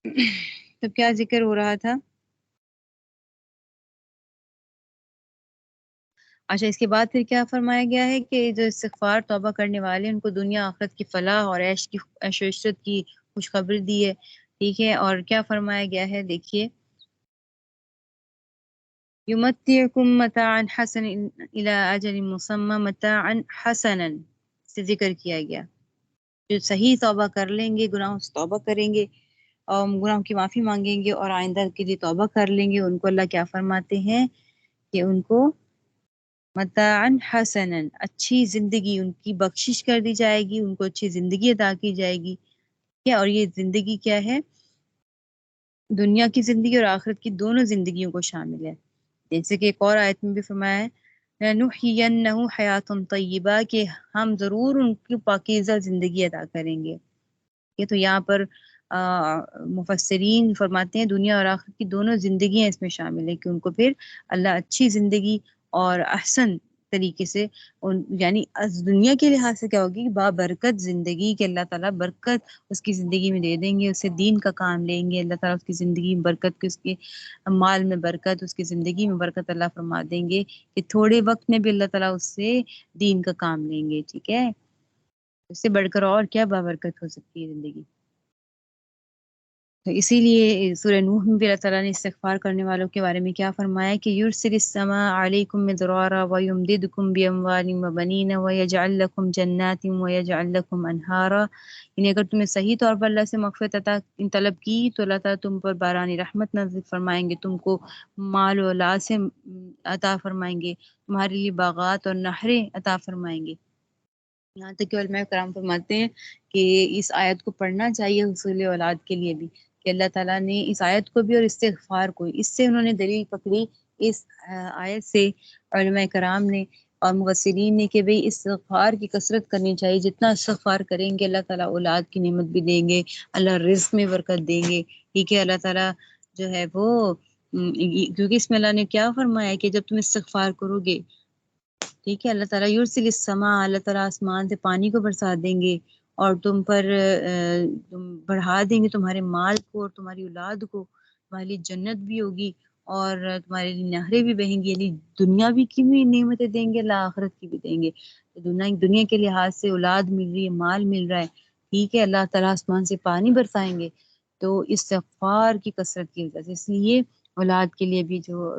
تو کیا ذکر ہو رہا تھا؟ اچھا، اس کے بعد پھر کیا فرمایا گیا ہے کہ جو استغفار توبہ کرنے والے ان کو دنیا آخرت کی فلاح اور عیش و عشرت کی خوشخبری دی ہے، ٹھیک ہے۔ اور کیا فرمایا گیا ہے دیکھیے، یمتعکم متاعا حسنا الی اجل مسمى متاعا حسنا سے ذکر کیا گیا۔ جو صحیح توبہ کر لیں گے، گناہوں سے توبہ کریں گے اور گناہوں کی معافی مانگیں گے اور آئندہ کے لیے توبہ کر لیں گے، ان کو اللہ کیا فرماتے ہیں کہ ان کو متاعا حسنا، اچھی زندگی ان کی بخشش کر دی جائے گی، ان کو اچھی زندگی عطا کی جائے گی، کیا؟ اور یہ زندگی کیا ہے؟ دنیا کی زندگی اور آخرت کی دونوں زندگیوں کو شامل ہے۔ جیسے کہ ایک اور آیت میں بھی فرمایا ہے لَنُحْيِيَنَّهُ حَيَاةٌ طَيِّبَةٌ کہ ہم ضرور ان کی پاکیزہ زندگی عطا کریں گے۔ یہ تو یہاں پر مفسرین فرماتے ہیں دنیا اور آخرت کی دونوں زندگیاں اس میں شامل ہیں کہ ان کو پھر اللہ اچھی زندگی اور احسن طریقے سے یعنی دنیا کے لحاظ سے کیا ہوگی، بابرکت زندگی کہ اللہ تعالیٰ برکت اس کی زندگی میں دے دیں گے، اسے دین کا کام لیں گے، اللہ تعالیٰ اس کی زندگی میں برکت، اس کے مال میں برکت، اس کی زندگی میں برکت اللہ فرما دیں گے کہ تھوڑے وقت میں بھی اللہ تعالیٰ اس سے دین کا کام لیں گے، ٹھیک ہے۔ اس سے بڑھ کر اور کیا بابرکت ہو سکتی ہے زندگی۔ تو اسی لیے سورہ نوح میں بھی اللہ تعالیٰ نے استغفار کرنے والوں کے بارے میں کیا فرمایا کہ یرسل السماء علیکم مدرارا ویمددکم باموال وبنین ویجعل لکم جنات ویجعل لکم انہارا، یعنی اگر تمہیں صحیح طور پر اللہ سے مغفرت عطا طلب کی تو اللہ تعالیٰ تم پر باران رحمت نازل فرمائیں گے، تم کو مال و اولاد سے عطا فرمائیں گے، تمہارے لیے باغات اور نہریں عطا فرمائیں گے۔ یہاں تک کہ علماء کرام فرماتے ہیں کہ اس آیت کو پڑھنا چاہیے حصول اولاد کے لیے بھی، کہ اللہ تعالیٰ نے اس آیت کو بھی اور استغفار کو، اس سے انہوں نے دلیل پکڑی اس آیت سے علماء کرام نے اور مفسرین نے کہ بھئی استغفار کی کثرت کرنی چاہیے، جتنا استغفار کریں گے اللہ تعالیٰ اولاد کی نعمت بھی دیں گے، اللہ رزق میں برکت دیں گے، ٹھیک ہے۔ اللہ تعالیٰ جو ہے وہ کیونکہ اس میں اللہ نے کیا فرمایا کہ جب تم استغفار کرو گے، ٹھیک ہے، اللہ تعالیٰ یرسل السماء، اللہ تعالیٰ آسمان سے پانی کو برسا دیں گے اور تم پر بڑھا دیں گے تمہارے مال کو اور تمہاری اولاد کو، تمہارے لیے جنت بھی ہوگی اور تمہارے لیے نہریں بھی بہیں گی، یعنی دنیا بھی کی بھی نعمتیں دیں گے، اللہ آخرت کی بھی دیں گے۔ تو دنیا کے لحاظ سے اولاد مل رہی ہے، مال مل رہا ہے، ٹھیک ہے، اللہ تعالیٰ آسمان سے پانی برسائیں گے، تو استغفار کی کثرت کی وجہ سے۔ اس لیے اولاد کے لیے بھی جو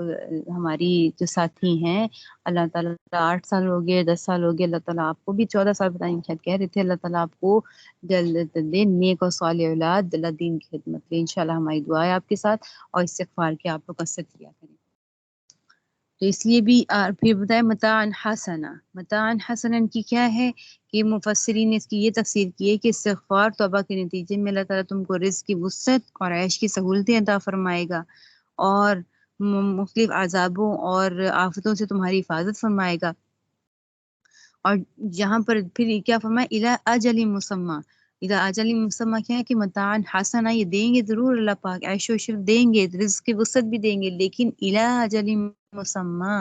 ہماری جو ساتھی ہیں، اللہ تعالیٰ 8 سال ہو گئے، 10 سال ہو گئے، اللہ تعالیٰ آپ کو بھی 14 سال بتائیں شاید کہہ رہے تھے، اللہ تعالیٰ آپ کو جلد دے نیک اور صالح اولاد، اللہ دین کی خدمت لے، انشاءاللہ ہماری دعا ہے آپ کے ساتھ، اور استغفار کی آپ لوگ کثرت کیا کریں۔ تو اس لیے بھی پھر بتائیں متاعن حسنا، متاعن حسنا کی کیا ہے کہ مفسرین نے اس کی یہ تفسیر کی ہے کہ استغفار توبہ کے نتیجے میں اللہ تعالیٰ تم کو رزق کی وسعت اور عیش کی سہولتیں عطا فرمائے گا اور مختلف عذابوں اور آفتوں سے تمہاری حفاظت فرمائے گا۔ اور یہاں پر پھر کیا فرمایا الی اجل مسمى، الی اجل مسمى کیا ہے کہ متاعن حسنا، یہ دیں گے ضرور اللہ پاک، عیش و عشرت دیں گے، رزق کی وسعت بھی دیں گے، لیکن الی اجل مسمى،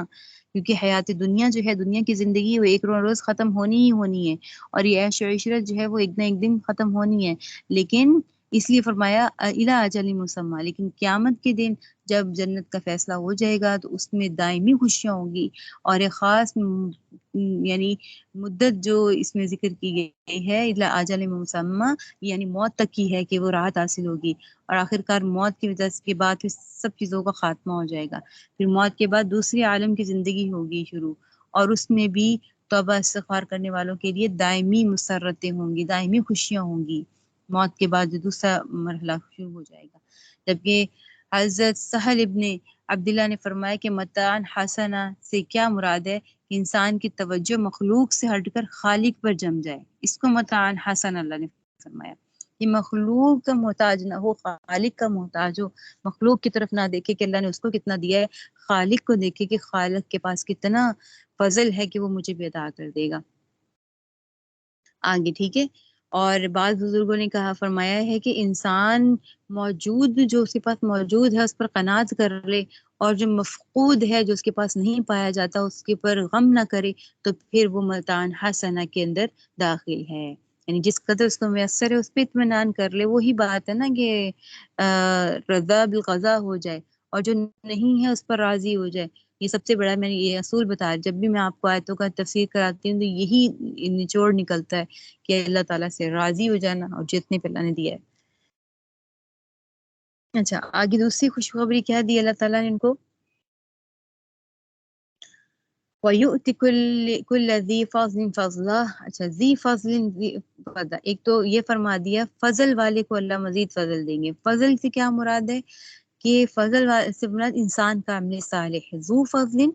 کیونکہ حیات دنیا جو ہے، دنیا کی زندگی وہ ایک روز ختم ہونی ہی ہونی ہے، اور یہ عیش و عشرت جو ہے وہ ایک نہ ایک دن ختم ہونی ہے، لیکن اس لیے فرمایا الی اجل مسمى، لیکن قیامت کے دن جب جنت کا فیصلہ ہو جائے گا تو اس میں دائمی خوشیاں ہوں گی، اور ایک خاص یعنی مدت جو اس میں ذکر کی گئی ہے الی اجل مسمى، یعنی موت تک کی ہے کہ وہ راحت حاصل ہوگی، اور آخرکار موت کی وجہ کے بعد پھر سب چیزوں کا خاتمہ ہو جائے گا، پھر موت کے بعد دوسری عالم کی زندگی ہوگی شروع، اور اس میں بھی توبہ استغفار کرنے والوں کے لیے دائمی مسرتیں ہوں گی، دائمی خوشیاں ہوں گی، موت کے بعد جو دوسرا مرحلہ شروع ہو جائے گا۔ جبکہ حضرت سہل ابن عبداللہ نے فرمایا کہ متاعن حسنا سے کیا مراد ہے کہ انسان کی توجہ مخلوق سے ہٹ کر خالق پر جم جائے، اس کو متاعن حسن اللہ نے فرمایا کہ مخلوق کا محتاج نہ ہو، خالق کا محتاج ہو، مخلوق کی طرف نہ دیکھے کہ اللہ نے اس کو کتنا دیا ہے، خالق کو دیکھے کہ خالق کے پاس کتنا فضل ہے کہ وہ مجھے بھی عطا کر دے گا آگے، ٹھیک ہے۔ اور بعض بزرگوں نے کہا فرمایا ہے کہ انسان موجود جو اس کے پاس موجود ہے اس پر قناعت کر لے، اور جو مفقود ہے جو اس کے پاس نہیں پایا جاتا اس کے پر غم نہ کرے، تو پھر وہ متاعن حسنہ کے اندر داخل ہے۔ یعنی جس قدر اس کو میسر ہے اس پہ اطمینان کر لے. وہی بات ہے نا کہ رضا بالقضا ہو جائے اور جو نہیں ہے اس پر راضی ہو جائے. یہ سب سے بڑا میں نے یہ اصول بتایا. جب بھی میں آپ کو آیتوں کا تفسیر کراتی ہوں تو یہی نچوڑ نکلتا ہے کہ اللہ تعالیٰ سے راضی ہو جانا اور جتنے پہ اللہ نے دیا ہے. اچھا آگے دوسری خوشخبری کیا دی اللہ تعالیٰ نے ان کو؟ وَيُؤْتِ كُلَّ ذِي فَضْلٍ فَضْلَهُ. اچھا ذی فضل فضل، ایک تو یہ فرما دیا فضل والے کو اللہ مزید فضل دیں گے. فضل سے کیا مراد ہے کہ فضل سے مراد انسان کا عمل صالح ہے. ذو فضل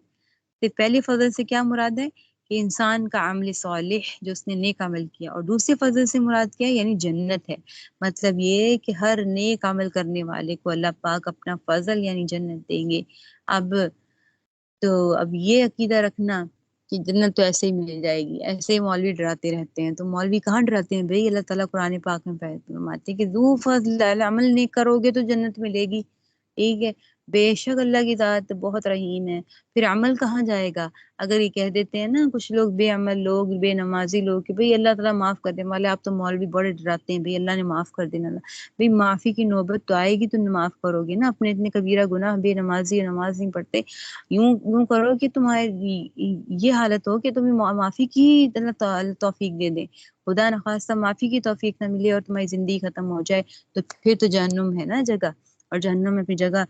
سے پہلے فضل سے کیا مراد ہے کہ انسان کا عمل صالح جو اس نے نیک عمل کیا. اور دوسرے فضل سے مراد کیا ہے یعنی جنت ہے. مطلب یہ کہ ہر نیک عمل کرنے والے کو اللہ پاک اپنا فضل یعنی جنت دیں گے. اب یہ عقیدہ رکھنا کہ جنت تو ایسے ہی مل جائے گی، ایسے ہی مولوی ڈراتے رہتے ہیں. تو مولوی کہاں ڈراتے ہیں بھئی؟ اللہ تعالیٰ قرآن پاک میں فرماتے ہیں کہ ذو فضل، عمل نیک کرو گے تو جنت ملے گی. ٹھیک ہے، بے شک اللہ کی ذات بہت رحیم ہے. پھر عمل کہاں جائے گا؟ اگر یہ کہہ دیتے ہیں نا کچھ لوگ بے عمل لوگ، بے نمازی لوگ کہ بھئی اللہ تعالیٰ معاف کر دے والے، آپ تو مولوی بڑے ڈراتے ہیں بھئی اللہ نے معاف کر دینا. بھئی معافی کی نوبت تو آئے گی تو معاف کرو گے نا اپنے اتنے کبیرہ گناہ. بے نمازی نماز نہیں پڑھتے، یوں کرو کہ تمہاری یہ حالت ہو کہ تمہیں معافی کی توفیق دے دیں. خدا نخواستہ معافی کی توفیق نہ ملے اور تمہاری زندگی ختم ہو جائے تو پھر تو جہنم ہے نا جگہ. اور جہنم میں اپنی جگہ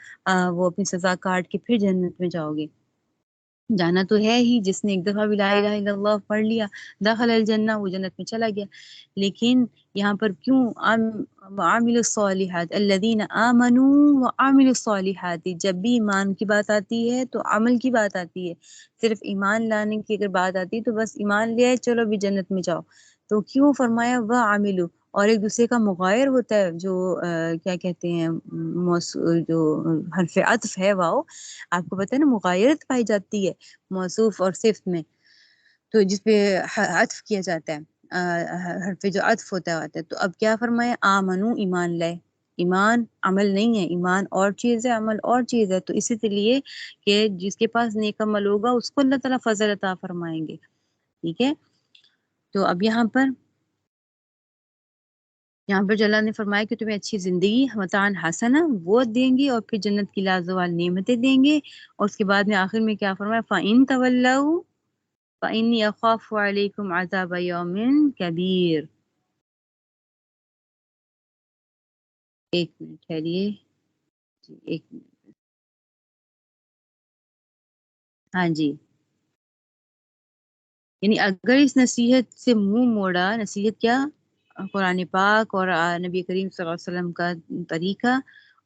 وہ اپنی سزا کاٹ کے پھر جنت میں جاؤ گے. جانا تو ہے ہی، جس نے ایک دفعہ بھی لا الہ الا اللہ پڑھ لیا دخل الجنہ، وہ جنت میں چلا گیا. لیکن یہاں پر کیوں وعاملوا الصالحات الذین آمنوا وعاملوا الصالحات، جب بھی ایمان کی بات آتی ہے تو عمل کی بات آتی ہے. صرف ایمان لانے کی اگر بات آتی ہے تو بس ایمان لے آئے چلو بھی جنت میں جاؤ. تو کیوں فرمایا وعاملوا؟ اور ایک دوسرے کا مغایر ہوتا ہے جو کیا کہتے ہیں جو حرف عطف ہے واو، آپ کو پتہ ہے نا مغایرت پائی جاتی ہے موصوف اور صفت میں، تو جس پہ عطف کیا جاتا ہے حرف جو عطف ہوتا ہے. تو اب کیا فرمایا؟ آمنو، ایمان لائے. ایمان عمل نہیں ہے، ایمان اور چیز ہے، عمل اور چیز ہے. تو اسی لیے کہ جس کے پاس نیک عمل ہوگا اس کو اللہ تعالیٰ فضل عطا فرمائیں گے. ٹھیک ہے، تو اب یہاں پر جو اللہ نے فرمایا کہ تمہیں اچھی زندگی متاعن حسنہ وہ دیں گے اور پھر جنت کی لازوال نعمتیں دیں گے. اور اس کے بعد میں آخر میں کیا فرمایا؟ فَإِن تَوَلَّوْا فَإِنِّي أَخَافُ عَلَيْكُمْ عَذَابَ يَوْمٍ كَبِيرٍ. ایک منٹ ٹھہریے جی، ایک منٹ. ہاں جی، یعنی اگر اس نصیحت سے منہ موڑا، نصیحت کیا؟ قرآن پاک اور نبی کریم صلی اللہ علیہ وسلم کا طریقہ،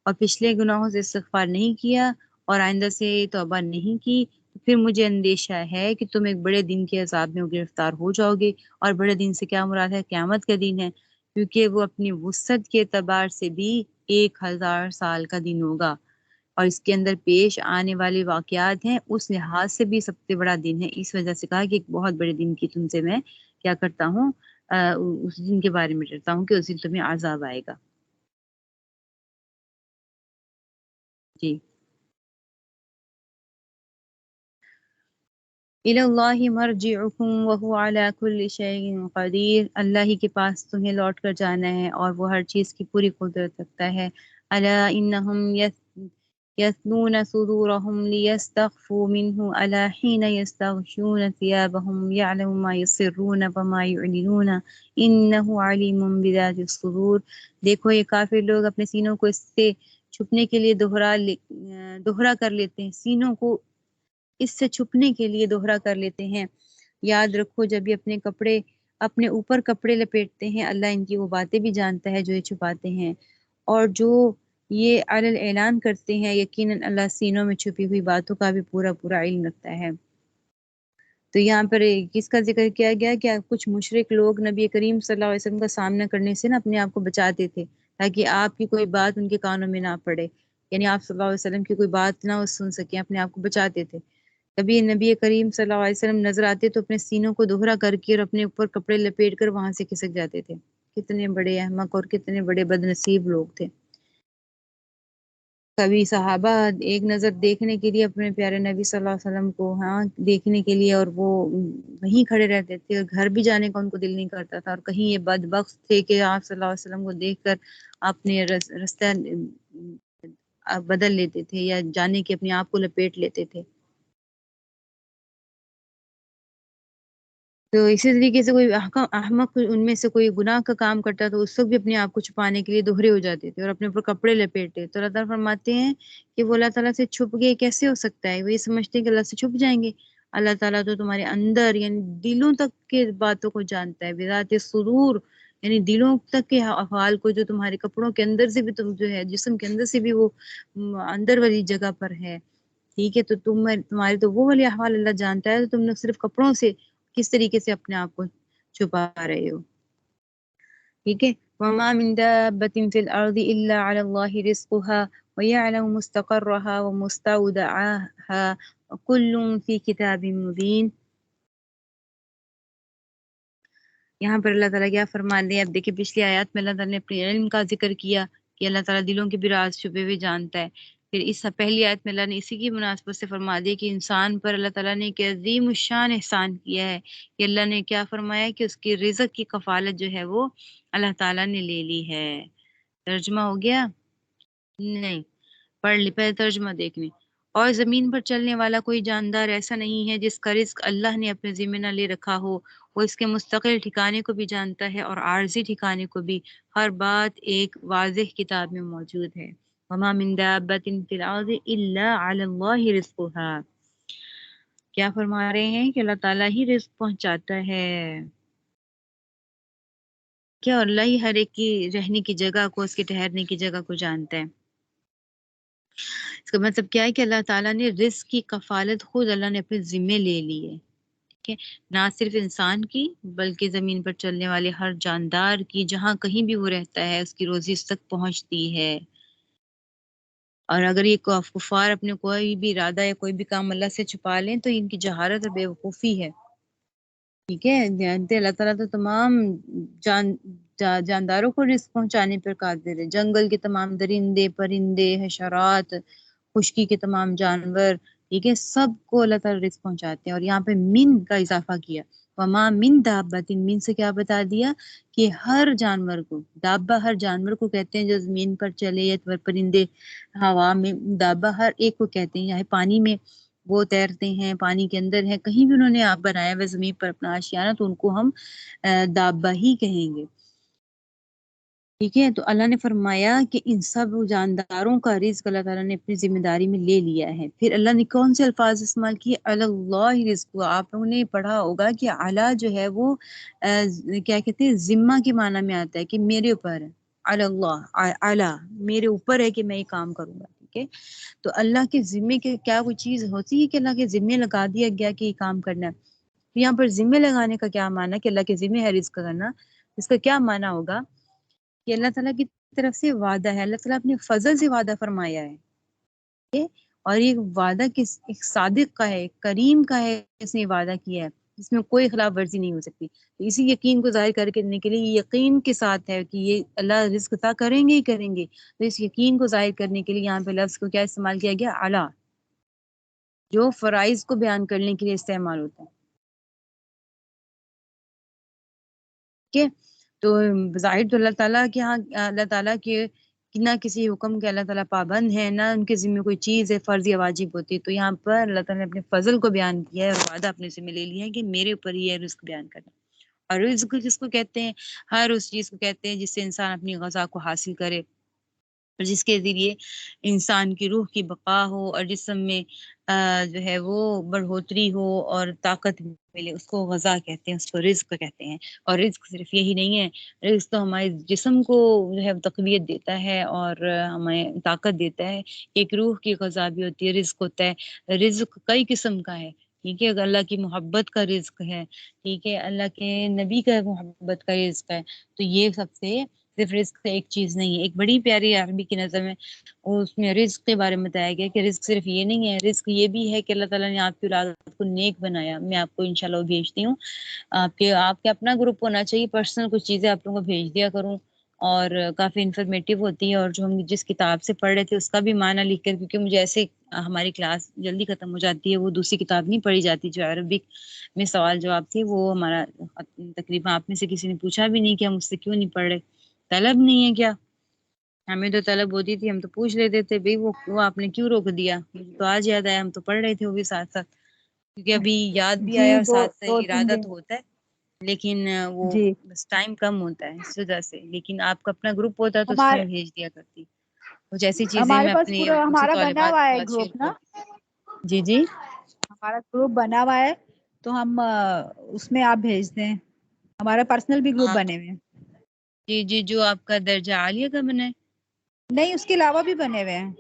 اور پچھلے گناہوں سے استغفار نہیں کیا اور آئندہ سے توبہ نہیں کی، تو پھر مجھے اندیشہ ہے کہ تم ایک بڑے دن کے عذاب میں گرفتار ہو جاؤ گے. اور بڑے دن سے کیا مراد ہے؟ قیامت کا دن ہے، کیونکہ وہ اپنی وسعت کے اعتبار سے بھی 1000 سال کا دن ہوگا. اور اس کے اندر پیش آنے والے واقعات ہیں اس لحاظ سے بھی سب سے بڑا دن ہے. اس وجہ سے کہا کہ ایک بہت بڑے دن کی تم سے میں کیا کرتا ہوں، اس دن کے بارے میں ڈرتا ہوں کہ اس دن تمہیں عذاب آئے گا. جی، الی اللہ مرجعکم وہو علی کل شیء قدیر، اللہ ہی کے پاس تمہیں لوٹ کر جانا ہے اور وہ ہر چیز کی پوری قدرت رکھتا ہے. الا انہم یثنون صدورہم لیستخفوا منہ الا حین یستغشون ثیابہم یعلم ما یسرون وما یعلنون انہ علیم بذات الصدور. دیکھو یہ کافر لوگ اپنے سینوں کو اس سے چھپنے کے لیے دوہرا کر لیتے ہیں، سینوں کو اس سے چھپنے کے لیے دوہرا کر لیتے ہیں. یاد رکھو جب یہ اپنے اوپر کپڑے لپیٹتے ہیں اللہ ان کی وہ باتیں بھی جانتا ہے جو یہ چھپاتے ہیں. اور جو یہ علل اعلان کرتے ہیں یقیناً اللہ سینوں میں چھپی ہوئی باتوں کا بھی پورا پورا علم رکھتا ہے. تو یہاں پر کس کا ذکر کیا گیا کہ کچھ مشرک لوگ نبی کریم صلی اللہ علیہ وسلم کا سامنا کرنے سے نا اپنے آپ کو بچاتے تھے تاکہ آپ کی کوئی بات ان کے کانوں میں نہ پڑے، یعنی آپ صلی اللہ علیہ وسلم کی کوئی بات نہ سن سکیں، اپنے آپ کو بچاتے تھے. کبھی نبی کریم صلی اللہ علیہ وسلم نظر آتے تو اپنے سینوں کو دوہرا کر کے اور اپنے اوپر کپڑے لپیٹ کر وہاں سے کھسک جاتے تھے. کتنے بڑے احمق اور کتنے بڑے بد نصیب لوگ تھے. کبھی صحابہ ایک نظر دیکھنے کے لیے اپنے پیارے نبی صلی اللہ علیہ وسلم کو دیکھنے کے لیے، اور وہ وہیں کھڑے رہتے تھے، گھر بھی جانے کا ان کو دل نہیں کرتا تھا، اور کہیں یہ بدبخت تھے کہ آپ صلی اللہ علیہ وسلم کو دیکھ کر اپنے رستہ بدل لیتے تھے یا جانے کے اپنے آپ کو لپیٹ لیتے تھے۔ تو اسی طریقے سے کوئی احمق ان میں سے کوئی گناہ کا کام کرتا تو اس وقت بھی اپنے آپ کو چھپانے کے لیے دوہرے ہو جاتے تھے اور اپنے اوپر کپڑے لپیٹے، تو اللہ تعالیٰ فرماتے ہیں کہ وہ اللہ تعالیٰ سے چھپ گئے کیسے ہو سکتا ہے؟ وہ یہ سمجھتے ہیں کہ اللہ سے چھپ جائیں گے۔ اللہ تعالیٰ تو تمہارے اندر یعنی دلوں تک کے باتوں کو جانتا ہے، بذات صدور، یعنی دلوں تک کے احوال کو، جو تمہارے کپڑوں کے اندر سے بھی، تم جو ہے جسم کے اندر سے بھی وہ اندر والی جگہ پر ہے، ٹھیک ہے؟ تو تمہارے تو وہ والی احوال اللہ جانتا ہے، تو تم لوگ صرف کپڑوں سے کس طریقے سے اپنے آپ کو چھپا رہے ہو، ٹھیک ہے؟ وَمَا مِن دَابَّةٍ فِي الْأَرْضِ إِلَّا عَلَى اللَّهِ رِزْقُهَا وَيَعْلَمُ مُسْتَقَرَّهَا وَمُسْتَوْدَعَهَا كُلٌّ فِي كِتَابٍ مُبِينٍ۔ یہاں پر اللہ تعالیٰ کیا فرما دے؟ اب دیکھیں پچھلی آیات میں اللہ تعالیٰ نے اپنے علم کا ذکر کیا کہ اللہ تعالیٰ دلوں کے بھی راز چھپے ہوئے جانتا ہے۔ پھر اس پہلی آیت میں اللہ نے اسی کی مناسبت سے فرما دیا کہ انسان پر اللہ تعالیٰ نے ایک عظیم الشان احسان کیا ہے کہ اللہ نے کیا فرمایا کہ اس کی رزق کی کفالت جو ہے وہ اللہ تعالیٰ نے لے لی ہے۔ ترجمہ ہو گیا؟ نہیں، پڑھ لی، پہلے ترجمہ دیکھنے۔ اور زمین پر چلنے والا کوئی جاندار ایسا نہیں ہے جس کا رزق اللہ نے اپنے ذمہ نہ لے رکھا ہو، وہ اس کے مستقل ٹھکانے کو بھی جانتا ہے اور عارضی ٹھکانے کو بھی، ہر بات ایک واضح کتاب میں موجود ہے۔ وَمَا مِن دَابَّةٍ فِي الْأَرْضِ إِلَّا عَلَى اللَّهِ رِزْقُهَا۔ کیا فرما رہے ہیں کہ اللہ تعالیٰ ہی رزق پہنچاتا ہے، کیا؟ اور اللہ ہی ہر ایک کی رہنے کی جگہ کو، اس کے ٹھہرنے کی جگہ کو جانتا ہے۔ اس کا مطلب کیا ہے کہ اللہ تعالیٰ نے رزق کی کفالت خود اللہ نے اپنے ذمے لے لی ہے، ٹھیک ہے؟ نہ صرف انسان کی بلکہ زمین پر چلنے والے ہر جاندار کی، جہاں کہیں بھی وہ رہتا ہے اس کی روزی اس تک پہنچتی ہے۔ اور اگر یہ کفار اپنے کوئی بھی ارادہ یا کوئی بھی کام اللہ سے چھپا لیں تو ان کی جہالت اور بیوقوفی ہے، ٹھیک ہے؟ اللہ تعالیٰ تو تمام جانداروں کو رزق پہنچانے پر قادر ہے، جنگل کے تمام درندے، پرندے، حشرات، خشکی کے تمام جانور، ٹھیک ہے؟ سب کو اللہ تعالیٰ رزق پہنچاتے ہیں۔ اور یہاں پہ من کا اضافہ کیا، وما من دابۃ، من سے کیا بتا دیا کہ ہر جانور کو، دابہ ہر جانور کو کہتے ہیں جو زمین پر چلے، یا پرندے ہوا میں، دابہ ہر ایک کو کہتے ہیں، یعنی پانی میں وہ تیرتے ہیں، پانی کے اندر ہیں، کہیں بھی انہوں نے آپ بنایا ہوا زمین پر اپنا آشیانہ تو ان کو ہم دابہ ہی کہیں گے، ٹھیک ہے؟ تو اللہ نے فرمایا کہ ان سب جانداروں کا رزق اللہ تعالیٰ نے اپنی ذمہ داری میں لے لیا ہے۔ پھر اللہ نے کون سے الفاظ استعمال کیے؟ اللہ رزق، آپ لوگوں نے پڑھا ہوگا کہ اعلیٰ جو ہے وہ کیا کہتے ہیں، ذمہ کے معنی میں آتا ہے کہ میرے اوپر ہے، اللہ اعلیٰ میرے اوپر ہے کہ میں یہ کام کروں گا، ٹھیک ہے؟ تو اللہ کے ذمے کے کیا کوئی چیز ہوتی ہے کہ اللہ کے ذمے لگا دیا گیا کہ یہ کام کرنا ہے؟ تو یہاں پر ذمے لگانے کا کیا معنی ہے کہ اللہ کے ذمے ہے رزق کرنا؟ اس کا کیا معنی ہوگا کہ اللہ تعالیٰ کی طرف سے وعدہ ہے، اللہ تعالیٰ اپنے فضل سے وعدہ فرمایا ہے، اور یہ وعدہ ایک صادق کا ہے، ایک کریم کا ہے، اس نے وعدہ کیا ہے، اس میں کوئی خلاف ورزی نہیں ہو سکتی۔ تو اسی یقین کو ظاہر کرنے کے لیے یہ یقین کے ساتھ ہے کہ یہ اللہ رزق عطا کریں گے ہی کریں گے، تو اس یقین کو ظاہر کرنے کے لیے یہاں پہ لفظ کو کیا استعمال کیا گیا؟ اعلیٰ، جو فرائض کو بیان کرنے کے لیے استعمال ہوتا ہے، ٹھیک ہے؟ تو ظاہر تو اللہ تعالیٰ کے ہاں، اللہ تعالیٰ کے نہ کسی حکم کے اللہ تعالیٰ پابند ہے، نہ ان کے ذمہ کوئی چیز ہے فرض یا واجب ہوتی ہے۔ تو یہاں پر اللہ تعالیٰ نے اپنے فضل کو بیان کیا ہے اور وعدہ اپنے ذمہ لے لیا ہے کہ میرے اوپر ہی ہے رزق بیان کرنا۔ اور رزق جس کو کہتے ہیں، ہر اس چیز کو کہتے ہیں جس سے انسان اپنی غذا کو حاصل کرے، اور جس کے ذریعے انسان کی روح کی بقا ہو اور جسم میں جو ہے وہ بڑھوتری ہو اور طاقت ملے، اس کو غذا کہتے ہیں، اس کو رزق کہتے ہیں۔ اور رزق صرف یہی نہیں ہے، رزق تو ہمارے جسم کو جو ہے تقویت دیتا ہے اور ہمیں طاقت دیتا ہے۔ ایک روح کی غذا بھی ہوتی ہے، رزق ہوتا ہے۔ رزق کئی قسم کا ہے، ٹھیک ہے؟ اگر اللہ کی محبت کا رزق ہے، ٹھیک ہے، اللہ کے نبی کا محبت کا رزق ہے، تو یہ سب سے صرف رزق سے ایک چیز نہیں ہے۔ ایک بڑی پیاری عربی کی نظم ہے، اس میں رزق کے بارے میں بتایا گیا کہ رزق صرف یہ نہیں ہے، رزق یہ بھی ہے کہ اللہ تعالیٰ نے آپ کی اولاد کو نیک بنایا۔ میں آپ کو انشاءاللہ وہ بھیجتی ہوں، آپ کے اپنا گروپ ہونا چاہیے، پرسنل کچھ چیزیں آپ لوگوں کو بھیج دیا کروں، اور کافی انفارمیٹیو ہوتی ہے، اور جو ہم جس کتاب سے پڑھ رہے تھے اس کا بھی معنی لکھ کر، کیونکہ مجھے ایسے ہماری کلاس جلدی ختم ہو جاتی ہے، وہ دوسری کتاب نہیں پڑھی جاتی جو عربک میں سوال جواب تھے، وہ ہمارا تقریباً آپ میں سے کسی نے پوچھا بھی نہیں کہ ہم اس سے کیوں نہیں پڑھ رہے، طلب نہیں ہے کیا؟ ہمیں تو طلب ہوتی تھی، ہم تو پوچھ لیتے تھے بھائی وہ آپ نے کیوں روک دیا؟ مجھے تو آج یاد آیا، ہم تو پڑھ رہے تھے وہ بھی ساتھ ساتھ، کیونکہ ابھی یاد بھی جی آیا اور دو ساتھ دو تین ارادہ دن تو ہوتا ہے، لیکن وہ جی بس ٹائم کم ہوتا ہے اس وجہ سے۔ لیکن آپ کا اپنا گروپ ہوتا تو اس میں ہمارے بھیج دیا کرتی کچھ ایسی چیزیں، ہمارے میں پاس اپنی پورا دوسری ہمارا بنا طالبات ہوا کے ہے ساتھ شیئر گروپ نا، کرتی۔ جی جی ہمارا گروپ بنا ہوا ہے تو ہم اس میں آپ بھیج دیں، ہمارا پرسنل بھی گروپ ہاں بنے ہوئے ہیں۔ جی جی، جو آپ کا درجہ عالیہ کا بنا ہے؟ نہیں، اس کے علاوہ بھی بنے ہوئے ہیں۔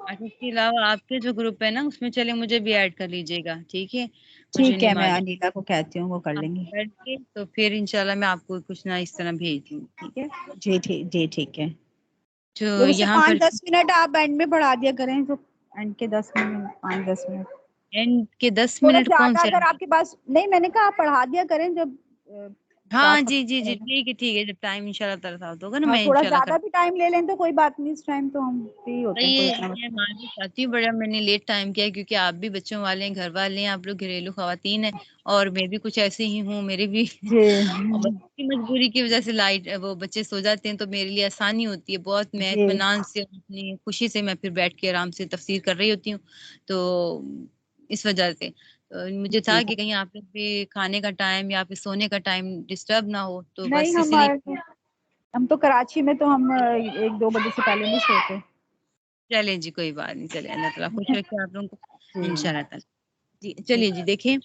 اچھا، اس کے علاوہ آپ کے جو گروپ ہے نا اس میں چلے مجھے بھی ایڈ کر لیجیے گا، ٹھیک ہے؟ مجھے ٹھیک نہیں ہے، میں معلوم انیلا کو کہتی ہوں، وہ کر آپ لیں گی۔ بیٹھ کے، تو پھر انشاءاللہ میں آپ کو کچھ نہ اس طرح بھیج دوں، ٹھیک ہے؟ جی ٹھیک، جی ٹھیک ہے۔ تو جیسے یہاں پر 5-10 منٹ آپ اینڈ میں بڑھا دیا کریں، جو اینڈ کے 10 منٹ، 5-10 منٹ اینڈ کے 10 تھوڑا منٹ کون زیادہ سے؟ اگر آپ کے پاس نہیں، میں نے کہا آپ پڑھا دیا کریں جب ہاں بات جی ختم جی ہو جی، جائے گا۔ ٹھیک ہے، جب ٹائم انشاءاللہ تعالیٰ صاف ہوگا نا ہاں، میں تھوڑا انشاءاللہ زیادہ بھی ٹائم لے لیں تو کوئی بات نہیں، اس ٹائم تو ہم فری ہوتے ہیں، کوئی یہ اتنا میں مسئلہ معذرت چاہتی ہوں، بڑا میں نے لیٹ ٹائم کیا کیونکہ آپ بھی بچوں والے ہیں، گھر والے ہیں، آپ لوگ گھریلو خواتین ہیں، اور میں بھی کچھ ایسے ہی ہوں، میرے بھی اور نہیں۔ بچوں کی مجبوری کی وجہ سے لائٹ وہ بچے سو جاتے ہیں تو میرے لیے آسانی ہوتی ہے بہت، میں جی اطمینان سے اپنی خوشی سے میں پھر بیٹھ کے آرام سے تفسیر کر رہی ہوتی ہوں، تو اس وجہ سے مجھے جی تھا جی، کہ کہیں آپ لوگ بھی کھانے کا ٹائم یا پھر سونے کا ٹائم ڈسٹرب نہ ہو، تو نہیں، بس اسی لیے ہم تو کراچی میں تو ہم 1-2 بجے سے پہلے نہیں سوتے۔ چلیں جی، کوئی بات نہیں، چلیں اللہ تعالیٰ خوش رکھے آپ لوگوں کو جی انشاء اللہ تعالیٰ۔ جی چلیے جی، دیکھیں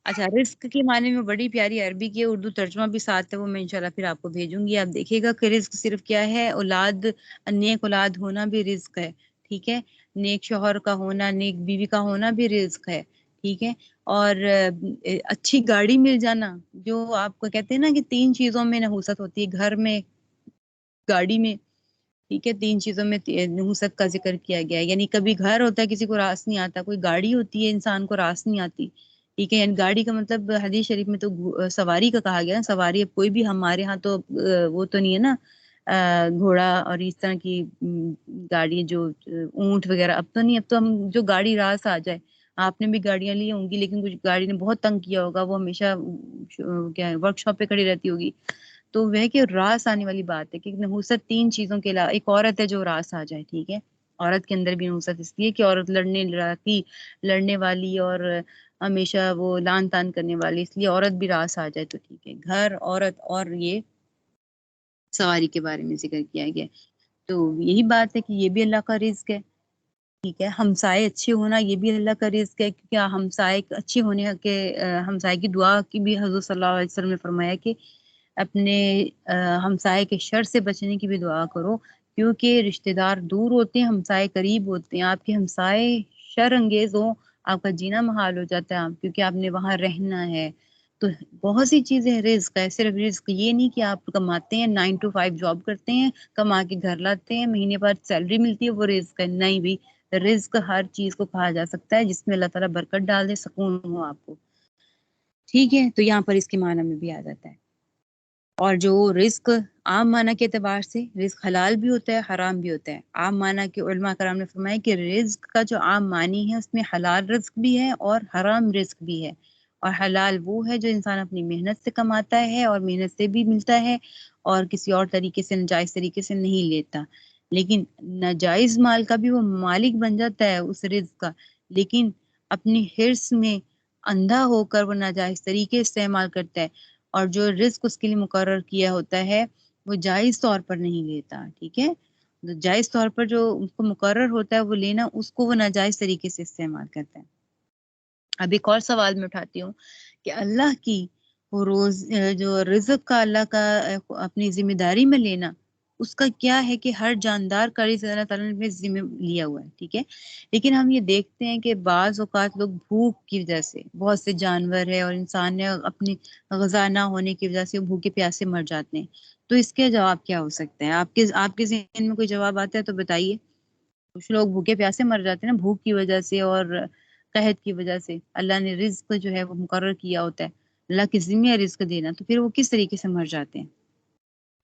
اچھا، رزق کے معنی میں بڑی پیاری عربی کی اردو ترجمہ بھی ساتھ ہے، وہ میں انشاءاللہ پھر آپ کو بھیجوں گی، آپ دیکھیے گا کہ رزق صرف کیا ہے، اولاد، نیک اولاد ہونا بھی رزق ہے، ٹھیک ہے؟ نیک شوہر کا ہونا، نیک بیوی کا ہونا بھی رزق ہے، ٹھیک ہے؟ اور اچھی گاڑی مل جانا، جو آپ کو کہتے ہیں نا کہ 3 چیزوں میں نحوست ہوتی ہے، گھر میں، گاڑی میں، ٹھیک ہے؟ 3 چیزوں میں نحوست کا ذکر کیا گیا ہے، یعنی کبھی گھر ہوتا ہے کسی کو راس نہیں آتا، کوئی گاڑی ہوتی ہے انسان کو راس نہیں آتی، ٹھیک ہے؟ یعنی گاڑی کا مطلب حدیث شریف میں تو سواری کا کہا گیا نا، سواری اب کوئی بھی ہمارے ہاں تو وہ تو نہیں ہے نا، گھوڑا اور اس طرح کی گاڑی جو اونٹ وغیرہ اب تو نہیں، اب تو ہم جو گاڑی راس آ جائے، آپ نے بھی گاڑیاں لی ہوں گی لیکن کچھ گاڑی نے بہت تنگ کیا ہوگا، وہ ہمیشہ کیا ہے ورک شاپ پہ کھڑی رہتی ہوگی، تو وہ کہ راس آنے والی بات ہے کہ نحوست 3 چیزوں کے علاوہ ایک عورت ہے جو راس آ جائے، ٹھیک ہے؟ عورت کے اندر بھی نحوست اس لیے کہ عورت لڑنے والی اور ہمیشہ وہ لان تان کرنے والی، اس لیے عورت بھی راس آ جائے تو ٹھیک ہے، گھر، عورت اور یہ سواری کے بارے میں ذکر کیا گیا، تو یہی بات ہے کہ یہ بھی اللہ کا رزق ہے، ٹھیک ہے؟ ہمسائے اچھے ہونا یہ بھی اللہ کا رزق ہے، کیونکہ ہمسائے اچھے ہونے کے ہمسائے کی دعا کی بھی حضرت صلی اللہ علیہ وسلم نے فرمایا کہ اپنے ہمسائے کے شر سے بچنے کی بھی دعا کرو، کیونکہ رشتہ دار دور ہوتے ہیں، ہمسائے قریب ہوتے ہیں، آپ کے ہمسائے شر انگیز ہو، آپ کا جینا محال ہو جاتا ہے، کیونکہ آپ نے وہاں رہنا ہے، تو بہت سی چیزیں رزق ہے، صرف رزق یہ نہیں کہ آپ کماتے ہیں 9 to 5 جاب کرتے ہیں، کما کے گھر لاتے ہیں، مہینے بعد سیلری ملتی ہے، وہ رزق ہے نہیں بھی، رزق ہر چیز کو کہا جا سکتا ہے جس میں اللہ تعالیٰ برکت ڈال دے، سکون ہو آپ کو، ٹھیک ہے؟ تو یہاں پر اس کے معنی میں بھی آ جاتا ہے، اور جو رزق عام معنی کے اعتبار سے رزق حلال بھی ہوتا ہے، حرام بھی ہوتا ہے، عام معنی کے علماء کرام نے فرمایا کہ رزق کا جو عام معنی ہے اس میں حلال رزق بھی ہے اور حرام رزق بھی ہے، اور حلال وہ ہے جو انسان اپنی محنت سے کماتا ہے اور محنت سے بھی ملتا ہے اور کسی اور طریقے سے ناجائز طریقے سے نہیں لیتا، لیکن ناجائز مال کا بھی وہ مالک بن جاتا ہے اس رزق کا، لیکن اپنی حرص میں اندھا ہو کر وہ ناجائز طریقے استعمال کرتا ہے، اور جو رزق اس کے لیے مقرر کیا ہوتا ہے وہ جائز طور پر نہیں لیتا، ٹھیک ہے؟ جائز طور پر جو اس کو مقرر ہوتا ہے وہ لینا، اس کو وہ ناجائز طریقے سے استعمال کرتا ہے۔ اب ایک اور سوال میں اٹھاتی ہوں کہ اللہ کی وہ روز جو رزق کا اللہ کا اپنی ذمہ داری میں لینا، اس کا کیا ہے کہ ہر جاندار کا رزق اللہ تعالیٰ نے ذمہ لیا ہوا ہے، ٹھیک ہے؟ لیکن ہم یہ دیکھتے ہیں کہ بعض اوقات لوگ بھوک کی وجہ سے، بہت سے جانور ہے اور انسان نے اپنی غذا نہ ہونے کی وجہ سے بھوکے پیاسے مر جاتے ہیں، تو اس کے جواب کیا ہو سکتا ہے؟ آپ کے ذہن میں کوئی جواب آتا ہے تو بتائیے۔ کچھ لوگ بھوکے پیاسے مر جاتے ہیں نا بھوک کی وجہ سے اور قحط کی وجہ سے، اللہ نے رزق جو ہے وہ مقرر کیا ہوتا ہے، اللہ کے ذمہ رزق دینا، تو پھر وہ کس طریقے سے مر جاتے ہیں؟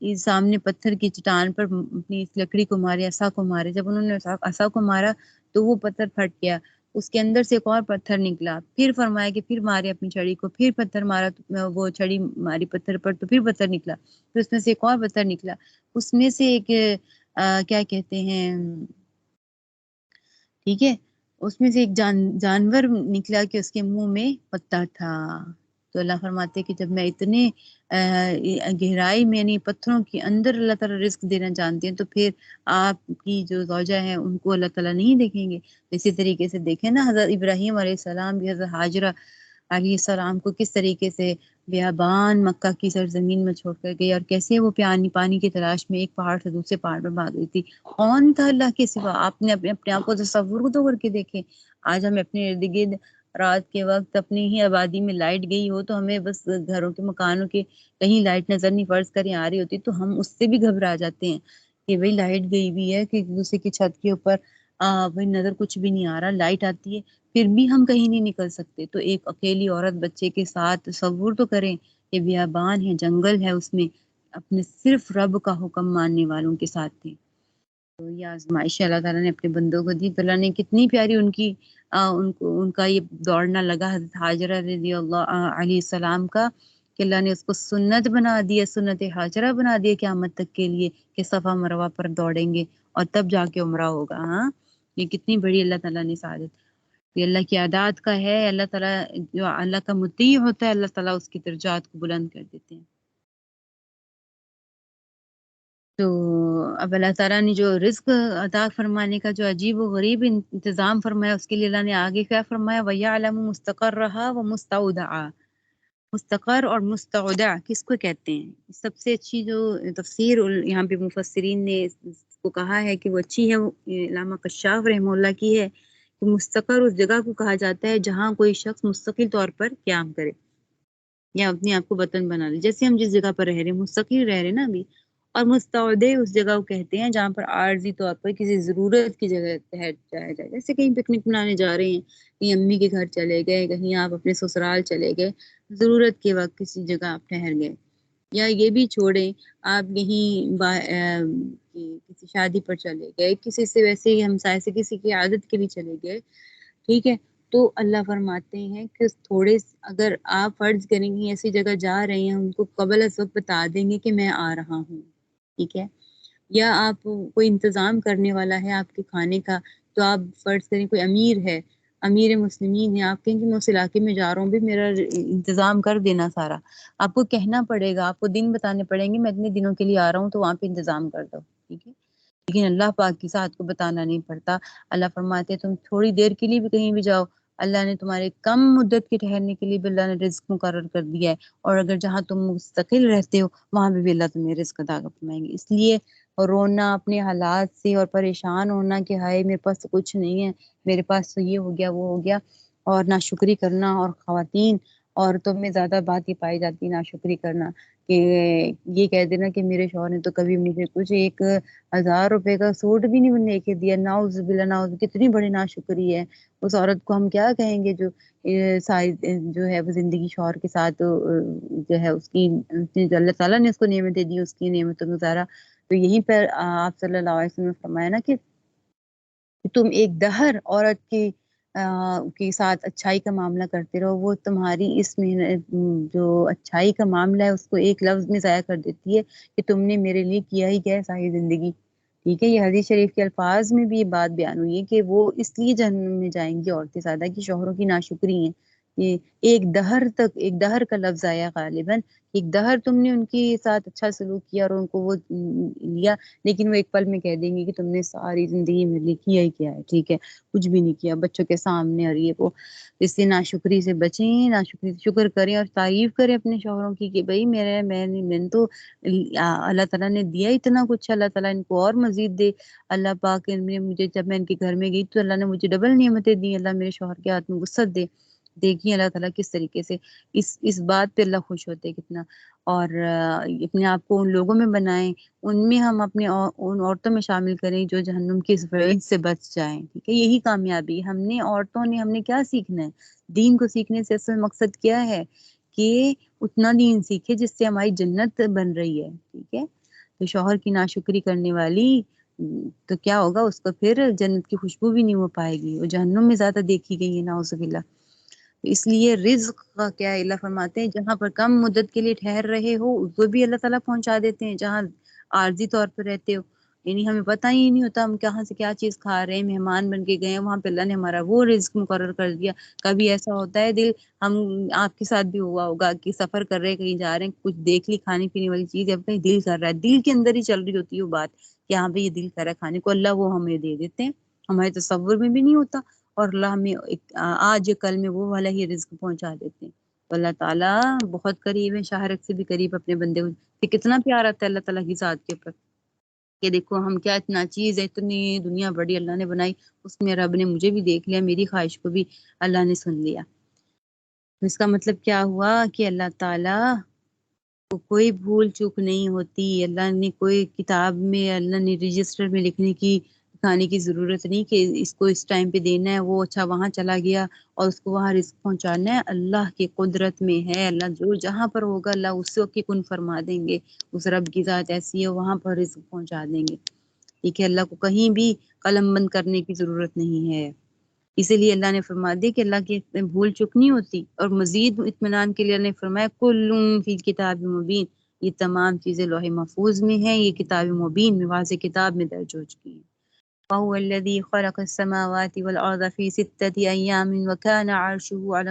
سامنے پتھر کی چٹان پر اپنی اس لکڑی کو مارے، عصا کو مارے. جب انہوں نے عصا کو مارا تو وہ پتھر پھٹ گیا، اس کے اندر سے ایک اور پتھر نکلا. پھر فرمایا کہ پھر مارے اپنی چھڑی کو، پھر پتھر مارا، وہ چھڑی ماری پتھر پر تو پھر پتھر نکلا، پھر اس میں سے ایک اور پتھر نکلا. اس میں سے ایک کیا کہتے ہیں، ٹھیک ہے، اس میں سے ایک جانور نکلا کہ اس کے منہ میں پتا تھا. تو اللہ فرماتے کہ جب میں اتنے گہرائی میں یعنی پتھروں کے اندر اللہ تعالیٰ رزق دینا جانتے ہیں تو پھر آپ کی جو زوجہ ہیں ان کو اللہ تعالیٰ نہیں دیکھیں گے؟ اسی طریقے سے دیکھیں نا حضرت ابراہیم علیہ السلام بھی حضرت حاجرہ علیہ السلام کو کس طریقے سے بیابان مکہ کی سرزمین میں چھوڑ کر گئی، اور کیسے وہ پانی کی تلاش میں ایک پہاڑ سے دوسرے پہاڑ پر بھاگ رہی تھی. کون تھا اللہ کے سوا؟ آپ نے اپنے آپ کو تصور تو کر کے دیکھیں. آج ہم اپنے ارد گرد رات کے وقت اپنی ہی آبادی میں لائٹ گئی ہو تو ہمیں بس گھروں کے مکانوں کے کہیں لائٹ نظر نہیں فرض کریں آ رہی ہوتی تو ہم اس سے بھی گھبرا جاتے ہیں کہ بھئی لائٹ گئی بھی ہے کہ دوسرے کی چھت کے اوپر بھئی نظر کچھ بھی نہیں آ رہا، لائٹ آتی ہے پھر بھی ہم کہیں نہیں نکل سکتے. تو ایک اکیلی عورت بچے کے ساتھ تصور تو کریں کہ بیابان ہے، جنگل ہے، اس میں اپنے صرف رب کا حکم ماننے والوں کے ساتھ تھے. تو یہ آزمائش اللہ تعالیٰ نے اپنے بندوں کو دی. تو اللہ نے کتنی پیاری ان کا یہ دوڑنا لگا حضرت حاجرہ رضی اللہ علیہ السلام کا کہ اللہ نے اس کو سنت بنا دیا، سنت حاجرہ بنا دیا قیامت تک کے لیے کہ صفا مروہ پر دوڑیں گے اور تب جا کے عمرہ ہوگا. ہاں یہ کتنی بڑی اللہ تعالیٰ نے سعادت، یہ اللہ کی عادات کا ہے. اللہ تعالیٰ جو اللہ کا مطیع ہوتا ہے اللہ تعالیٰ اس کی درجات کو بلند کر دیتے ہیں. تو اب اللہ تعالیٰ نے جو رزق عطا فرمانے کا جو عجیب و غریب انتظام فرمایا اس کے لیے اللہ نے آگے کیا فرمایا، وَيَعْلَمُ مُسْتَقَرَّهَا وَمُسْتَوْدَعَهَا. مستقر اور مستودع کس کو کہتے ہیں؟ سب سے اچھی جو تفسیر یہاں پہ مفسرین نے اس کو کہا ہے کہ وہ اچھی ہے، وہ علامہ کشاف رحمہ اللہ کی ہے کہ مستقر اس جگہ کو کہا جاتا ہے جہاں کوئی شخص مستقل طور پر قیام کرے یا اپنے آپ کو وطن بنا لے. جیسے ہم جس جگہ پر رہ رہے ہیں مستقل رہ رہے ہیں نا ابھی. اور مستودع اس جگہ کو کہتے ہیں جہاں پر عارضی طور پر کسی ضرورت کی جگہ ٹھہر جایا جائے. جیسے کہیں پکنک منانے جا رہے ہیں، کہیں امی کے گھر چلے گئے، کہیں آپ اپنے سسرال چلے گئے، ضرورت کے وقت کسی جگہ آپ ٹھہر گئے. یا یہ بھی چھوڑیں آپ کہیں کسی شادی پر چلے گئے، کسی سے ویسے ہی ہمسائے سے کسی کی عادت کے لیے چلے گئے، ٹھیک ہے. تو اللہ فرماتے ہیں کہ تھوڑے اگر آپ فرض کریں گے ایسی جگہ جا رہے ہیں ان کو قبل از وقت بتا دیں گے کہ میں آ رہا ہوں، ٹھیک ہے. یا آپ کوئی انتظام کرنے والا ہے آپ کے کھانے کا تو آپ فرض کریں کوئی امیر ہے، امیر مسلمین ہے، آپ کہیں کہ میں اس علاقے میں جا رہا ہوں بھی میرا انتظام کر دینا سارا. آپ کو کہنا پڑے گا، آپ کو دن بتانے پڑیں گے میں اتنے دنوں کے لیے آ رہا ہوں تو وہاں پہ انتظام کر دو، ٹھیک ہے. لیکن اللہ پاک کی ذات کو بتانا نہیں پڑتا. اللہ فرماتے تم تھوڑی دیر کے لیے بھی کہیں بھی جاؤ اللہ نے تمہارے کم مدت کے ٹھہرنے کے لیے بھی اللہ نے رزق مقرر کر دیا ہے. اور اگر جہاں تم مستقل رہتے ہو وہاں بھی اللہ تمہیں رزق عطا فرمائیں گے. اس لیے رونا اپنے حالات سے اور پریشان ہونا کہ ہائے میرے پاس تو کچھ نہیں ہے، میرے پاس تو یہ ہو گیا وہ ہو گیا، اور ناشکری کرنا. اور خواتین عورتوں میں زیادہ بات یہ پائی جاتی ہے ناشکری کرنا کہ یہ کہہ دینا کہ میرے شوہر نے تو کبھی مجھے کچھ 1,000 روپے کا سوٹ بھی نہیں بننے کے دیا. ناؤز باللہ ناؤز، کتنی بڑی ناشکری ہے. اس عورت کو ہم کیا کہیں گے جو ساری جو ہے وہ زندگی شوہر کے ساتھ جو ہے اس کی جو اللہ تعالیٰ نے اس کو نعمتیں دی اس کی نعمتوں گزارا. تو یہیں پر آپ صلی اللہ علیہ وسلم نے فرمایا نا کہ تم ایک دہر عورت کے ساتھ اچھائی کا معاملہ کرتے رہو، وہ تمہاری اس میں جو اچھائی کا معاملہ ہے اس کو ایک لفظ میں ضائع کر دیتی ہے کہ تم نے میرے لیے کیا ہی کیا ہے ساری زندگی، ٹھیک ہے. یہ حدیث شریف کے الفاظ میں بھی یہ بات بیان ہوئی ہے کہ وہ اس لیے جہنم میں جائیں گی عورتیں زیادہ کہ شوہروں کی ناشکری ہیں. یہ ایک دہر کا لفظ آیا غالباً، ایک دہر تم نے ان کے ساتھ اچھا سلوک کیا اور ان کو وہ لیا، لیکن وہ ایک پل میں کہہ دیں گے کہ تم نے ساری زندگی میں لیے کیا ہی کیا ہے، ٹھیک ہے، کچھ بھی نہیں کیا بچوں کے سامنے. اور یہ وہ اس سے ناشکری سے بچیں، ناشکری سے شکر کریں اور تعریف کریں اپنے شوہروں کی کہ بھائی میں تو اللہ تعالیٰ نے دیا اتنا کچھ، اللہ تعالیٰ ان کو اور مزید دے. اللہ پاک نے مجھے جب میں ان کے گھر میں گئی تو اللہ نے مجھے ڈبل نعمتیں دی، اللہ میرے شوہر کے ہاتھ میں وسعت دے. دیکھیے اللہ تعالیٰ کس طریقے سے اس بات پہ اللہ خوش ہوتے کتنا. اور اپنے آپ کو ان لوگوں میں بنائیں، ان میں ہم اپنے ان عورتوں میں شامل کریں جو جہنم کی اس وعید سے بچ جائیں، ٹھیک ہے. یہی کامیابی ہم نے عورتوں نے ہم نے کیا سیکھنا ہے؟ دین کو سیکھنے سے اصل مقصد کیا ہے کہ اتنا دین سیکھے جس سے ہماری جنت بن رہی ہے، ٹھیک ہے. تو شوہر کی ناشکری کرنے والی تو کیا ہوگا، اس کو پھر جنت کی خوشبو بھی نہیں ہو پائے گی، وہ جہنم میں زیادہ دیکھی گئی ہے، نعوذ باللہ۔ تو اس لیے رزق کا کیا ہے، اللہ فرماتے ہیں جہاں پر کم مدت کے لیے ٹھہر رہے ہو اس کو بھی اللہ تعالیٰ پہنچا دیتے ہیں، جہاں عارضی طور پر رہتے ہو، یعنی ہمیں پتہ ہی نہیں ہوتا ہم کہاں سے کیا چیز کھا رہے ہیں، مہمان بن کے گئے ہیں، وہاں پہ اللہ نے ہمارا وہ رزق مقرر کر دیا۔ کبھی ایسا ہوتا ہے دل، ہم آپ کے ساتھ بھی ہوا ہوگا کہ سفر کر رہے ہیں، کہیں جا رہے ہیں، کچھ دیکھ لی کھانے پینے والی چیز، اب کہیں دل کر رہا ہے، دل کے اندر ہی چل رہی ہوتی ہے وہ بات کہ ہاں بھائی یہ دل کر رہا ہے کھانے کو، اللہ وہ ہمیں دے دیتے ہیں، ہمارے تصور میں بھی نہیں ہوتا، اور اللہ ہمیں آج کل میں وہ والا ہی رزق پہنچا دیتے ہیں۔ تو اللہ تعالیٰ بہت قریب ہے، شاہرک سے بھی قریب اپنے بندے کو، کہ کتنا پیار آتا ہے اللہ تعالیٰ کی ذات کے اوپر، کہ دیکھو ہم کیا اتنا چیز ہے، اتنی دنیا بڑی اللہ نے بنائی، اس میں رب نے مجھے بھی دیکھ لیا، میری خواہش کو بھی اللہ نے سن لیا۔ تو اس کا مطلب کیا ہوا کہ اللہ تعالیٰ کو کوئی بھول چوک نہیں ہوتی، اللہ نے کوئی کتاب میں، اللہ نے رجسٹر میں دکھانے کی ضرورت نہیں کہ اس کو اس ٹائم پہ دینا ہے، وہ اچھا وہاں چلا گیا اور اس کو وہاں رزق پہنچانا ہے، اللہ کی قدرت میں ہے، اللہ جو جہاں پر ہوگا اللہ اس سے کن فرما دیں گے، اس رب کی ذات ایسی ہے وہاں پر رزق پہنچا دیں گے، ٹھیک ہے، اللہ کو کہیں بھی قلم بند کرنے کی ضرورت نہیں ہے۔ اسی لیے اللہ نے فرما دی کہ اللہ کی بھول چک نہیں ہوتی، اور مزید اطمینان کے لیے اللہ نے فرمایا کل فی کتاب مبین، یہ تمام چیزیں لوح محفوظ میں ہیں، یہ کتاب مبین میں واضح کتاب میں درج ہو چکی ہیں۔ وهو الذي خلق السماوات والأرض في 6 أيام وكان عرشه على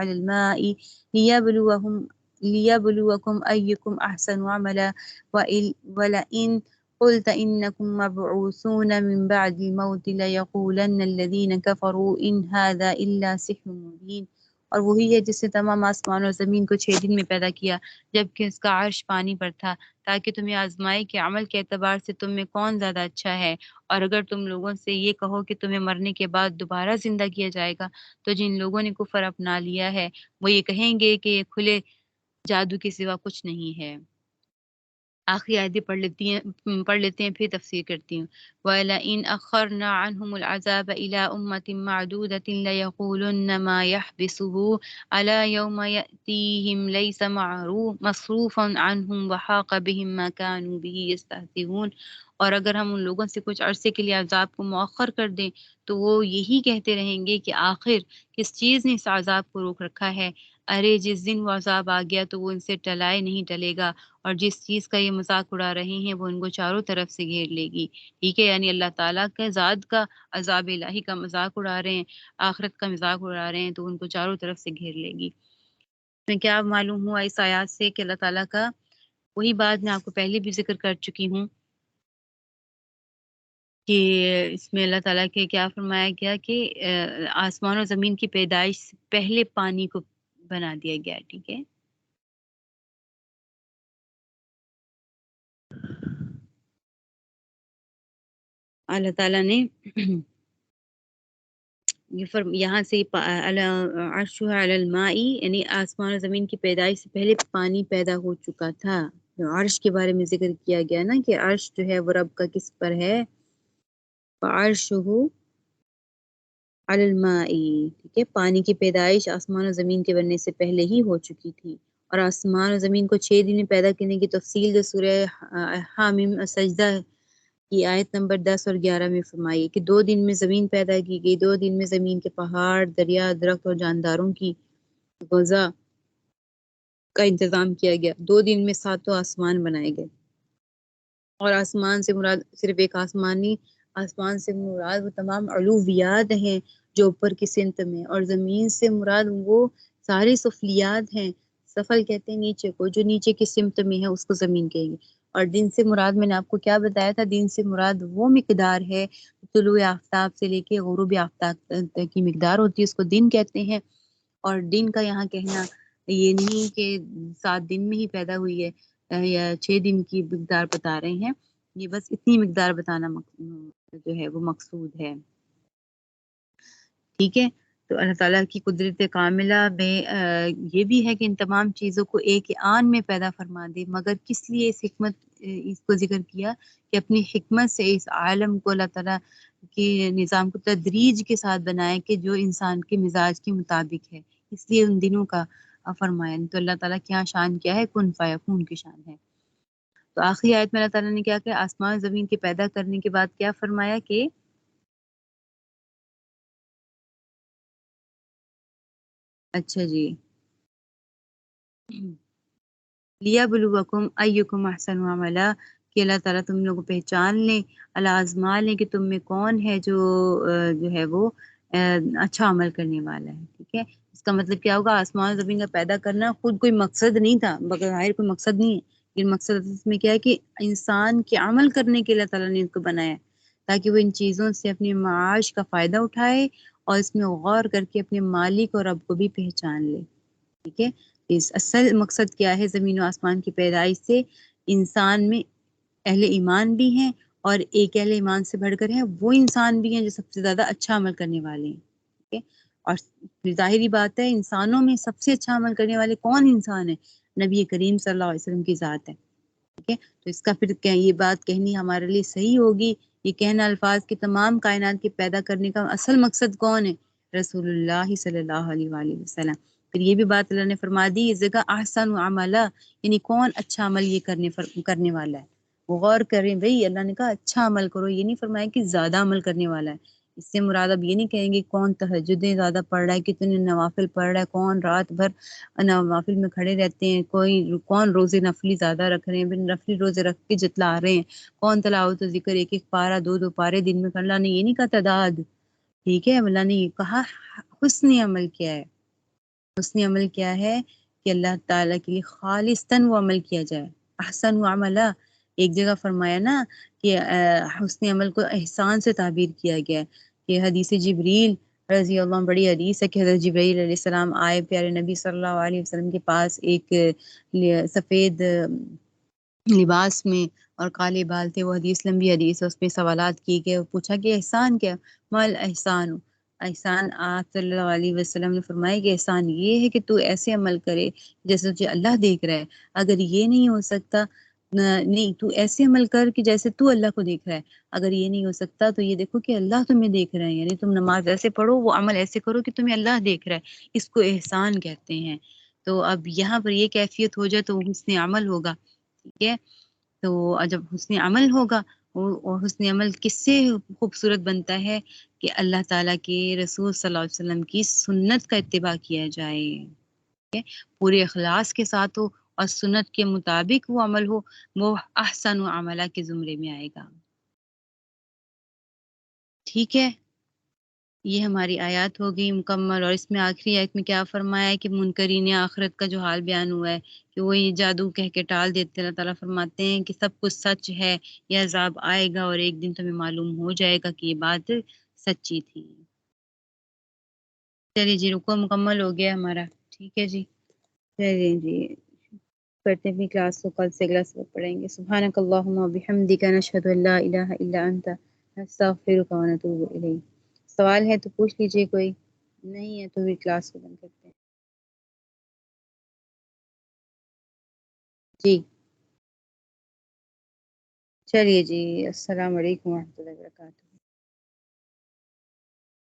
الماء ليبلوكم أيكم أحسن عملا ولئن قلت إنكم مبعوثون من بعد الموت ليقولن الذين كفروا إن هذا إلا سحر مبين۔ اور وہی ہے جس نے تمام آسمان اور زمین کو 6 دن میں پیدا کیا، جبکہ اس کا عرش پانی پر تھا، تاکہ تمہیں آزمائے کہ عمل کے اعتبار سے تم میں کون زیادہ اچھا ہے۔ اور اگر تم لوگوں سے یہ کہو کہ تمہیں مرنے کے بعد دوبارہ زندہ کیا جائے گا، تو جن لوگوں نے کفر اپنا لیا ہے وہ یہ کہیں گے کہ یہ کھلے جادو کے سوا کچھ نہیں ہے۔ آخری آیتیں پڑھ لیتے ہیں پھر تفسیر کرتی ہوں۔ وَلَئِنْ أَخَّرْنَا عَنْهُمُ الْعَذَابَ إِلَىٰ أُمَّةٍ مَّعْدُودَةٍ لَيَقُولُنَّ مَا يَحْبِسُهُ أَلَا يَوْمَ يَأْتِيهِمْ لَيْسَ مَصْرُوفًا عَنْهُمْ وَحَاقَ بِهِم مَّا كَانُوا بِهِ يَسْتَهْزِئُونَ۔ اور اگر ہم ان لوگوں سے کچھ عرصے کے لیے عذاب کو مؤخر کر دیں تو وہ یہی کہتے رہیں گے کہ آخر کس چیز نے اس عذاب کو روک رکھا ہے، ارے جس دن وہ عذاب آ گیا تو وہ ان سے ٹلائے نہیں ٹلے گا، اور جس چیز کا یہ مذاق اڑا رہے ہیں وہ ان کو چاروں طرف سے گھیر لے گی، ٹھیک ہے، یعنی اللہ تعالیٰ کا ذات کا عذاب الہی کا مذاق اڑا رہے ہیں، آخرت کا مذاق اڑا رہے ہیں تو ان کو چاروں طرف سے گھیر لے گی۔ میں کیا معلوم ہوا اس آیات سے کہ اللہ تعالیٰ کا وہی بات میں آپ کو پہلے بھی ذکر کر چکی ہوں کہ اس میں اللہ تعالیٰ کے کیا فرمایا گیا کہ آسمان و زمین کی پیدائش سے پہلے پانی کو بنا دیا گیا، ٹھیک ہے۔ اللہ تعالیٰ نے یہاں سے عرش علی الماء، یعنی آسمان و زمین کی پیدائش سے پہلے پانی پیدا ہو چکا تھا۔ عرش کے بارے میں ذکر کیا گیا نا کہ عرش جو ہے وہ رب کا کس پر ہے، عرشہ علی الماء، ٹھیک ہے، پانی کی پیدائش آسمان و زمین کے بننے سے پہلے ہی ہو چکی تھی، اور آسمان و زمین کو 6 دن میں پیدا کرنے کی تفصیل جو سورہ حامیم سجدہ کی آیت نمبر 10 اور 11 میں فرمائی ہے کہ 2 دن میں زمین پیدا کی گئی، 2 دن میں زمین کے پہاڑ، دریا، درخت اور جانداروں کی غذا کا انتظام کیا گیا، 2 دن میں 7 آسمان بنائے گئے، اور آسمان سے مراد صرف ایک آسمان نہیں، آسمان سے مراد وہ تمام علویات ہیں جو اوپر کی سمت میں، اور زمین سے مراد وہ سارے سفلیات ہیں، سفل کہتے ہیں نیچے کو، جو نیچے کی سمت میں ہے اس کو زمین کہیں گے، اور دن سے مراد میں نے آپ کو کیا بتایا تھا، دن سے مراد وہ مقدار ہے طلوع آفتاب سے لے کے غروب آفتاب تک کی مقدار ہوتی ہے، اس کو دن کہتے ہیں، اور دن کا یہاں کہنا یہ نہیں کہ 7 دن میں ہی پیدا ہوئی ہے یا 6 دن کی مقدار بتا رہے ہیں، یہ بس اتنی مقدار بتانا جو ہے وہ مقصود ہے، ٹھیک ہے۔ تو اللہ تعالیٰ کی قدرت کاملہ میں یہ بھی ہے کہ ان تمام چیزوں کو ایک آن میں پیدا فرما دے، مگر کس لیے اس حکمت اس کو ذکر کیا کہ اپنی حکمت سے اس عالم کو اللہ تعالیٰ کے نظام کو تدریج کے ساتھ بنائے کہ جو انسان کے مزاج کے مطابق ہے، اس لیے ان دنوں کا فرمایا، تو اللہ تعالیٰ کی یہاں شان کیا ہے، کن فیکون کی شان ہے۔ تو آخری آیت میں اللہ تعالیٰ نے کیا کہا؟ آسمان زمین کے پیدا کرنے کے بعد کیا فرمایا کہ اچھا جی لیبلوکم ایکم احسن عملا، کہ اللہ تعالیٰ تم لوگوں کو پہچان لیں، اللہ آزما لیں کہ تم میں کون ہے جو ہے وہ اچھا عمل کرنے والا ہے. ٹھیک ہے، اس کا مطلب کیا ہوگا؟ آسمان زمین کا پیدا کرنا خود کوئی مقصد نہیں تھا، بظاہر کوئی مقصد نہیں ہے، لیکن مقصد اس میں کیا ہے کہ انسان کے عمل کرنے کے اللہ تعالیٰ نے اس کو بنایا ہے، تاکہ وہ ان چیزوں سے اپنے معاش کا فائدہ اٹھائے اور اس میں غور کر کے اپنے مالک اور رب کو بھی پہچان لے. ٹھیک ہے، اس اصل مقصد کیا ہے زمین و آسمان کی پیدائش سے؟ انسان میں اہل ایمان بھی ہیں، اور ایک اہل ایمان سے بڑھ کر ہیں وہ انسان بھی ہیں جو سب سے زیادہ اچھا عمل کرنے والے ہیں. ٹھیک ہے، اور ظاہری بات ہے انسانوں میں سب سے اچھا عمل کرنے والے کون انسان ہے؟ نبی کریم صلی اللہ علیہ وسلم کی ذات ہے. ٹھیک ہے، تو اس کا پھر یہ بات کہنی ہمارے لیے صحیح ہوگی. یہ کہنا الفاظ کے تمام کائنات کے پیدا کرنے کا اصل مقصد کون ہے؟ رسول اللہ صلی اللہ علیہ وآلہ وسلم. پھر یہ بھی بات اللہ نے فرما دی اس جگہ احسن عملا، یعنی کون اچھا عمل یہ کرنے والا ہے. وہ غور کریں بھئی، اللہ نے کہا اچھا عمل کرو، یہ نہیں فرمایا کہ زیادہ عمل کرنے والا ہے. اس سے مراد اب یہ نہیں کہیں گے کون تہجدیں زیادہ پڑھ رہا ہے، کتنے نوافل پڑھ رہا ہے، کون رات بھر نوافل میں کھڑے رہتے ہیں، کون روزے نفلی زیادہ رکھ رہے ہیں، پھر نفلی روزے رکھ کے جتلا رہے ہیں، کون تلاوت و ذکر ایک ایک پارہ دو دو پارے دن میں کر. اللہ نے یہ نہیں کہا تعداد. ٹھیک ہے، اللہ نے یہ کہا حسن عمل کیا ہے. حسن عمل کیا ہے کہ اللہ تعالیٰ کے لیے خالصتاً وہ عمل کیا جائے. احسن عملا ایک جگہ فرمایا نا کہ حسن عمل کو احسان سے تعبیر کیا گیا ہے. کہ حدیث جبریل رضی اللہ عنہ، بڑی حدیث ہے کہ حضرت جبریل علیہ السلام آئے پیارے نبی صلی اللہ علیہ وسلم کے پاس ایک سفید لباس میں اور کالے بال تھے. وہ حدیث لمبی حدیث ہے، اس پہ سوالات کیے گئے. پوچھا کہ احسان کیا؟ مال احسان. احسان آپ صلی اللہ علیہ وسلم نے فرمایا کہ احسان یہ ہے کہ تو ایسے عمل کرے جیسے تجھے اللہ دیکھ رہا ہے. اگر یہ نہیں ہو سکتا، نہیں تو ایسے عمل کر کہ جیسے تو اللہ کو دیکھ رہا ہے. اگر یہ نہیں ہو سکتا تو یہ دیکھو کہ اللہ تمہیں دیکھ رہا ہے، یعنی تم نماز ایسے پڑھو، وہ عمل ایسے کرو کہ تمہیں اللہ دیکھ رہا ہے. اس کو احسان کہتے ہیں. تو اب یہاں پر یہ کیفیت ہو جائے تو حسن عمل ہوگا. ٹھیک ہے، تو جب حسن عمل ہوگا، اور حسن عمل کس سے خوبصورت بنتا ہے؟ کہ اللہ تعالیٰ کے رسول صلی اللہ علیہ وسلم کی سنت کا اتباع کیا جائے، پورے اخلاص کے ساتھ ہو اور سنت کے مطابق وہ عمل ہو، وہ احسن عملہ کے زمرے میں آئے گا. ٹھیک ہے، یہ ہماری آیات ہو گئی مکمل. اور اس میں آخری آیت میں کیا فرمایا ہے کہ منکرین آخرت کا جو حال بیان ہوا ہے کہ وہ یہ جادو کہہ کے ٹال دیتے. اللہ تعالیٰ فرماتے ہیں کہ سب کچھ سچ ہے، یہ عذاب آئے گا اور ایک دن تمہیں معلوم ہو جائے گا کہ یہ بات سچی تھی. چلیے جی، رکو مکمل ہو گیا ہمارا. ٹھیک ہے جی، چلیے جی کرتے ہیں کلاس کو، کل سے اگلا سبق پڑھیں گے. سبحانک اللہم و بحمدک، نشہد ان لا الہ الا انت، نستغفرک و نتوب الیک. سوال ہے تو پوچھ لیجئے، کوئی نہیں ہے تو بھی کلاس کو بند کرتے ہیں. جی چلیے جی، السلام علیکم و رحمۃ اللہ وبرکاتہ.